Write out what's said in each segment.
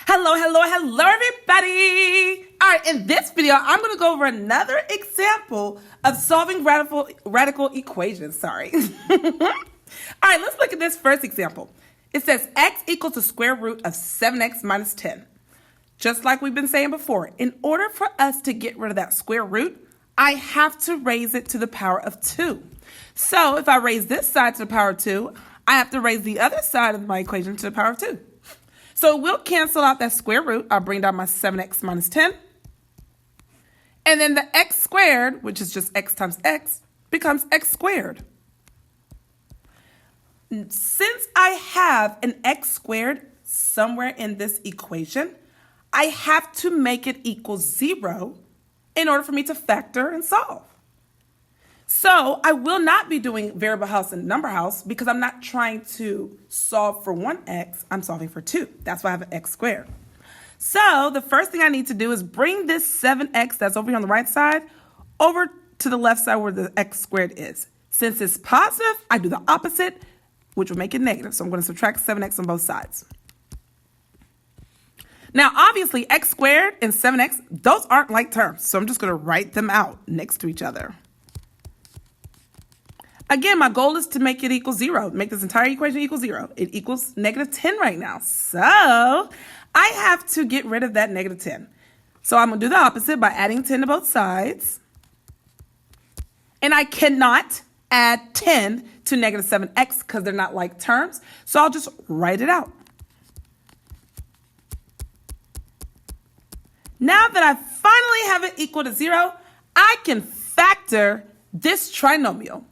Hello, everybody. All right, in this video, I'm going to go over another example of solving radical equations. All right, let's look at this first example. It says x equals the square root of 7x minus 10. Just like we've been saying before, in order for us to get rid of that square root, I have to raise it to the power of 2. So if I raise this side to the power of 2, I have to raise the other side of my equation to the power of 2. So we'll cancel out that square root. I'll bring down my 7x minus 10. And then the x squared, which is just x times x, becomes x squared. Since I have an x squared somewhere in this equation, I have to make it equal 0 in order for me to factor and solve. So I will not be doing variable house and number house because I'm not trying to solve for 1x, I'm solving for 2. That's why I have an x squared. So the first thing I need to do is bring this 7x that's over here on the right side over to the left side where the x squared is. Since it's positive, I do the opposite, which will make it negative. So I'm going to subtract 7x on both sides. Now, obviously, x squared and 7x, those aren't like terms. So I'm just going to write them out next to each other. Again, my goal is to make it equal 0, make this entire equation equal 0. It equals negative 10 right now. So I have to get rid of that negative 10. So I'm going to do the opposite by adding 10 to both sides. And I cannot add 10 to negative 7x because they're not like terms. So I'll just write it out. Now that I finally have it equal to 0, I can factor this trinomial.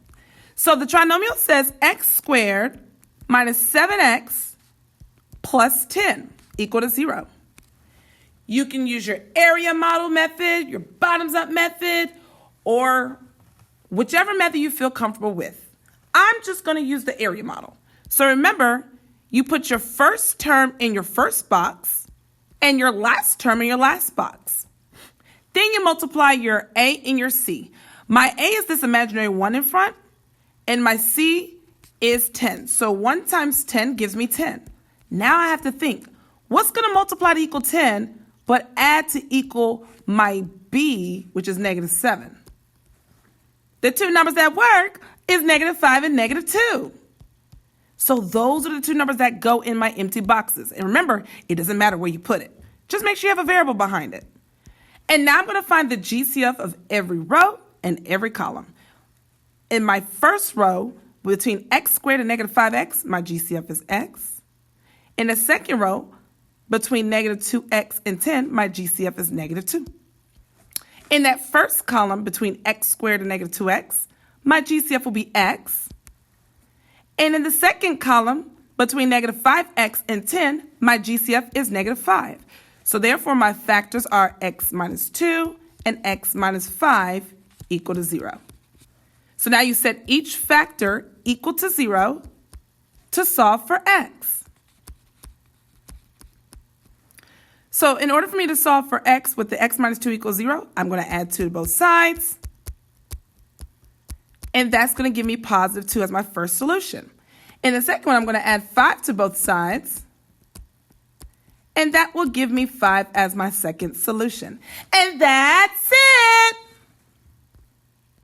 So the trinomial says x squared minus 7x plus 10 equal to 0. You can use your area model method, your bottoms up method, or whichever method you feel comfortable with. I'm just going to use the area model. So remember, you put your first term in your first box and your last term in your last box. Then you multiply your a and your c. My a is this imaginary 1 in front. And my c is 10. So 1 times 10 gives me 10. Now I have to think, what's going to multiply to equal 10, but add to equal my b, which is negative 7? The two numbers that work is negative 5 and negative 2. So those are the two numbers that go in my empty boxes. And remember, it doesn't matter where you put it. Just make sure you have a variable behind it. And now I'm going to find the GCF of every row and every column. In my first row, between x squared and negative 5x, my GCF is x. In the second row, between negative 2x and 10, my GCF is negative 2. In that first column, between x squared and negative 2x, my GCF will be x. And in the second column, between negative 5x and 10, my GCF is negative 5. So therefore, my factors are x minus 2 and x minus 5 equal to 0. So now you set each factor equal to 0 to solve for x. So in order for me to solve for x with the x minus 2 equals 0, I'm going to add 2 to both sides. And that's going to give me positive 2 as my first solution. In the second one, I'm going to add 5 to both sides. And that will give me 5 as my second solution. And that's it.